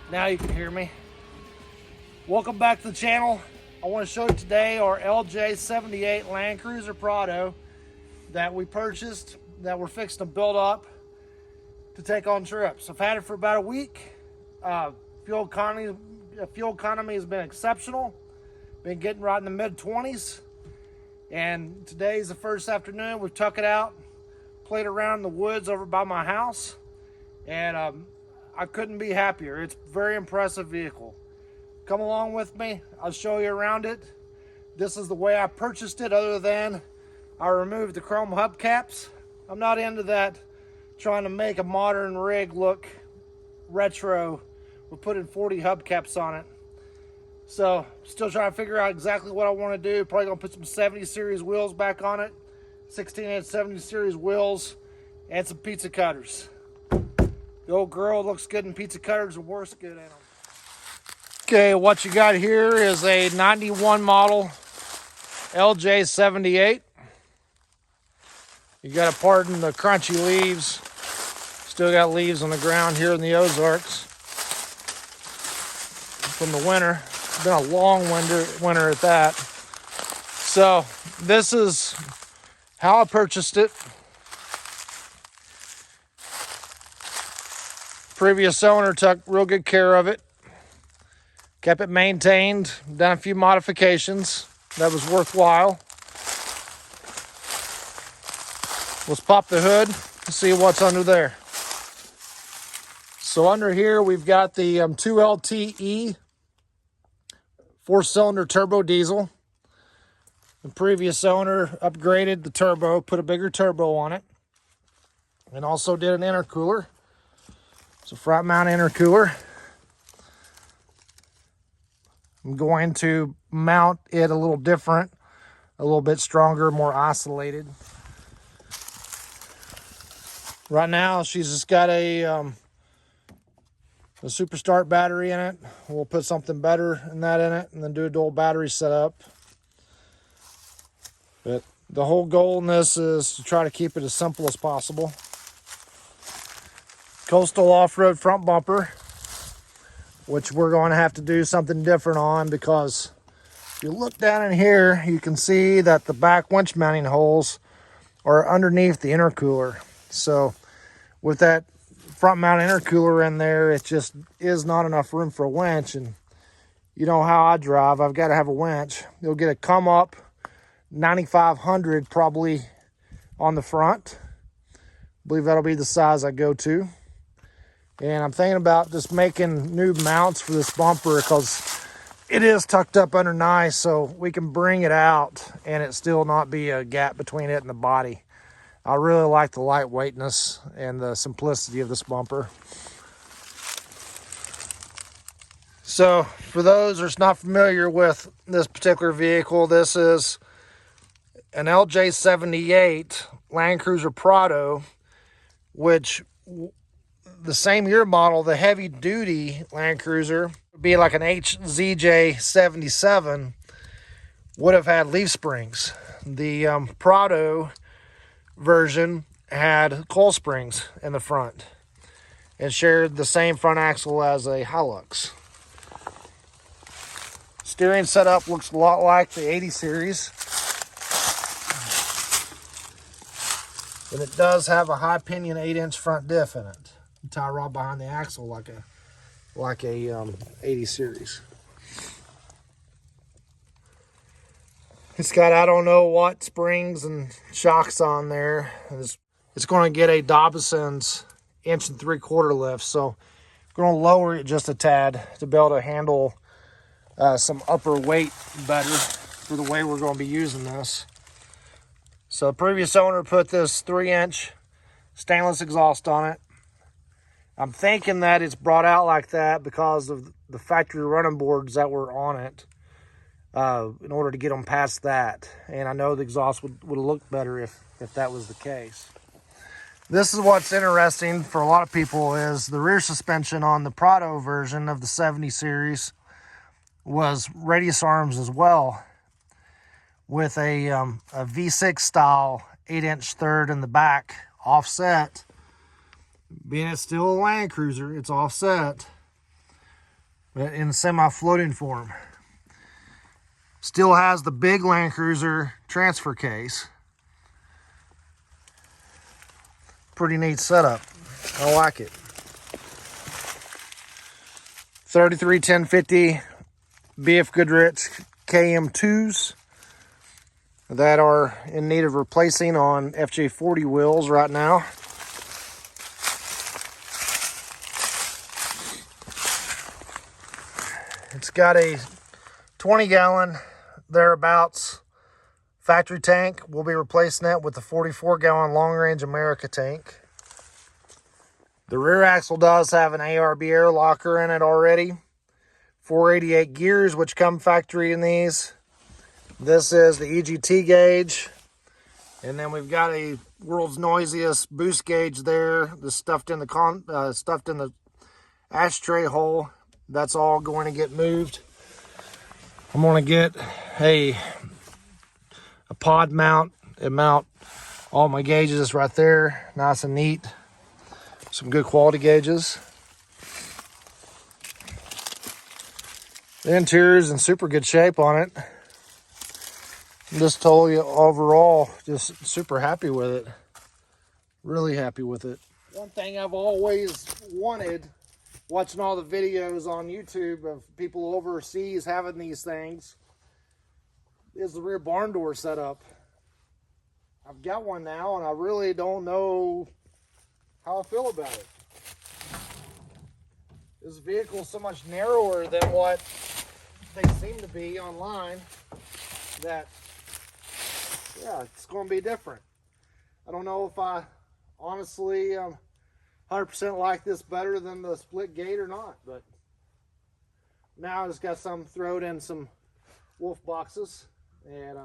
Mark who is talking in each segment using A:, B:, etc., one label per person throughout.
A: Now you can hear me. Welcome back to the channel. I want to show you today our Lj78 Land Cruiser Prado that we purchased, that we're fixing to build up to take on trips. I've had it for about a week. Fuel economy has been exceptional. Been getting right in the mid-20s. And today's the first afternoon. We've took it out, played around in the woods over by my house, and I couldn't be happier. It's a very impressive vehicle. Come along with me. I'll show you around it. This is the way I purchased it, other than I removed the chrome hubcaps. I'm not into that, trying to make a modern rig look retro. We're putting 40 hubcaps on it. So, still trying to figure out exactly what I want to do. Probably going to put some 70 series wheels back on it. 16-inch 70 series wheels and some pizza cutters. The old girl looks good in pizza cutters and works good in them. Okay, what you got here is a 91 model Lj78. You got to pardon the crunchy leaves. Still got leaves on the ground here in the Ozarks from the winter. It's been a long winter at that. So this is how I purchased it. Previous owner took real good care of it. Kept it maintained, done a few modifications that was worthwhile. Let's pop the hood and see what's under there. So under here we've got the 2LTE 4-cylinder turbo diesel. The previous owner upgraded the turbo, put a bigger turbo on it, and also did an intercooler. It's a front mount intercooler. I'm going to mount it a little different, a little bit stronger, more isolated. Right now, she's just got a Super Start battery in it. We'll put something better than that in it and then do a dual battery setup. But the whole goal in this is to try to keep it as simple as possible. Coastal off-road front bumper, which we're going to have to do something different on, because if you look down in here, you can see that the back winch mounting holes are underneath the intercooler. So with that front mount intercooler in there, it just is not enough room for a winch. And you know how I drive, I've got to have a winch. You'll get a come up 9500 probably on the front. I believe that'll be the size I go to. And I'm thinking about just making new mounts for this bumper, because it is tucked up under nice, so we can bring it out and it still not be a gap between it and the body. I really like the lightweightness and the simplicity of this bumper. So for those that's not familiar with this particular vehicle, this is an Lj78 Land Cruiser Prado, which the same year model, the heavy duty Land Cruiser, would be like an Lj77, would have had leaf springs. The Prado version had coil springs in the front and shared the same front axle as a Hilux. Steering setup looks a lot like the 80 series. And it does have a high pinion 8-inch front diff in it. Tie rod behind the axle like a 80 series. It's got, I don't know what springs and shocks on there. It's going to get a Dobson's 1 3/4 lift, so I'm going to lower it just a tad to be able to handle some upper weight better for the way we're going to be using this. So the previous owner put this 3-inch stainless exhaust on it. I'm thinking that it's brought out like that because of the factory running boards that were on it, in order to get them past that. And I know the exhaust would look better if that was the case. This is what's interesting for a lot of people, is the rear suspension on the Prado version of the 70 series was radius arms as well, with a V6 style 8-inch third in the back, offset. Being it's still a Land Cruiser, it's offset. in semi-floating form. Still has the big Land Cruiser transfer case. Pretty neat setup. I like it. 33 1050 BF Goodrich KM2s that are in need of replacing on FJ40 wheels right now. It's got a 20-gallon thereabouts factory tank. We'll be replacing that with the 44-gallon Long Range America tank. The rear axle does have an ARB air locker in it already. 488 gears, which come factory in these. This is the EGT gauge. And then we've got a world's noisiest boost gauge there. That's stuffed in the ashtray hole. That's all going to get moved. I'm going to get a pod mount and mount all my gauges right there, nice and neat. Some good quality gauges. The interior's in super good shape on it. I'm just totally overall just super happy with it. Really happy with it. One thing I've always wanted, watching all the videos on YouTube of people overseas having these things, is the rear barn door setup. I've got one now and I really don't know how I feel about it. This vehicle is so much narrower than what they seem to be online that, yeah, it's going to be different. I don't know if I honestly 100% like this better than the split gate or not, but now I just got some thrown in some wolf boxes and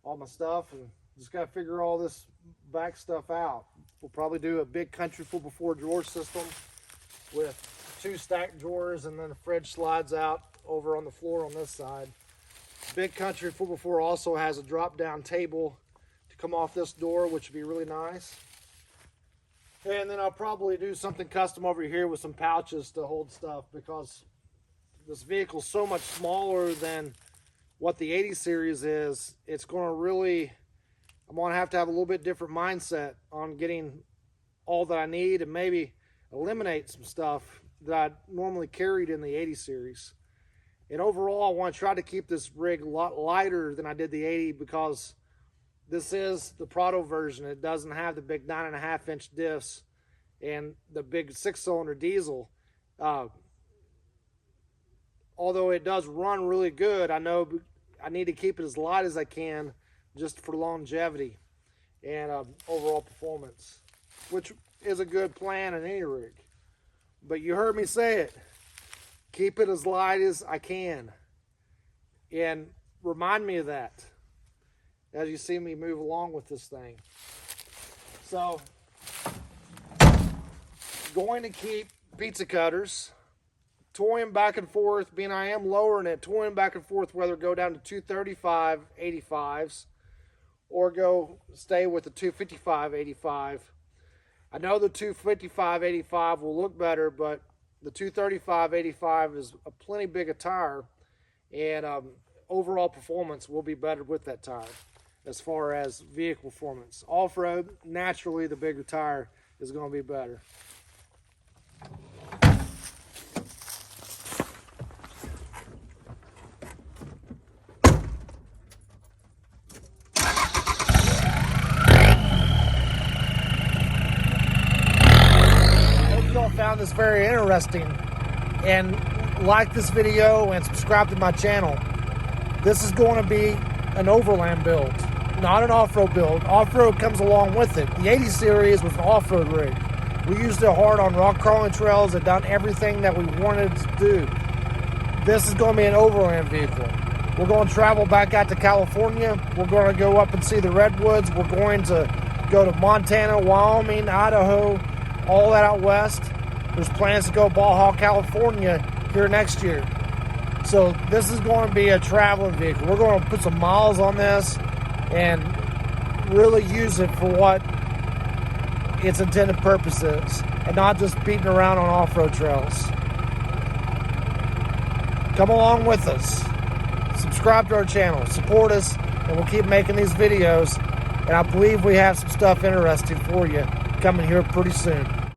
A: all my stuff, and just got to figure all this back stuff out. We'll probably do a big country 4x4 drawer system with 2 stacked drawers, and then the fridge slides out over on the floor on this side. Big country 4x4 also has a drop down table to come off this door, which would be really nice. And then I'll probably do something custom over here with some pouches to hold stuff, because this vehicle's so much smaller than what the 80 series is. It's going to really, I'm going to have a little bit different mindset on getting all that I need and maybe eliminate some stuff that I normally carried in the 80 series. And overall, I want to try to keep this rig a lot lighter than I did the 80, because this is the Prado version. It doesn't have the big 9.5-inch diffs and the big 6-cylinder diesel. Although it does run really good, I know I need to keep it as light as I can just for longevity and overall performance, which is a good plan in any rig. But you heard me say it. Keep it as light as I can. And remind me of that as you see me move along with this thing. So, going to keep pizza cutters, toying back and forth, being I am lowering it, toying back and forth whether go down to 235 85s or go stay with the 255 85. I know the 255 85 will look better, but the 235 85 is a plenty big a tire, and overall performance will be better with that tire as far as vehicle performance. Off-road, naturally the bigger tire is going to be better. Found this very interesting and like this video and subscribe to my channel. This is going to be an overland build, not an off-road build. Off-road comes along with it. The 80 series was an off-road rig. We used it hard on rock crawling trails and done everything that we wanted to do. This is going to be an overland vehicle. We're going to travel back out to California. We're going to go up and see the redwoods. We're going to go to Montana, Wyoming, Idaho, all that out west. There's plans to go Baja, California here next year. So this is going to be a traveling vehicle. We're going to put some miles on this and really use it for what its intended purpose is, and not just beating around on off-road trails. Come along with us. Subscribe to our channel, support us, and we'll keep making these videos. And I believe we have some stuff interesting for you coming here pretty soon.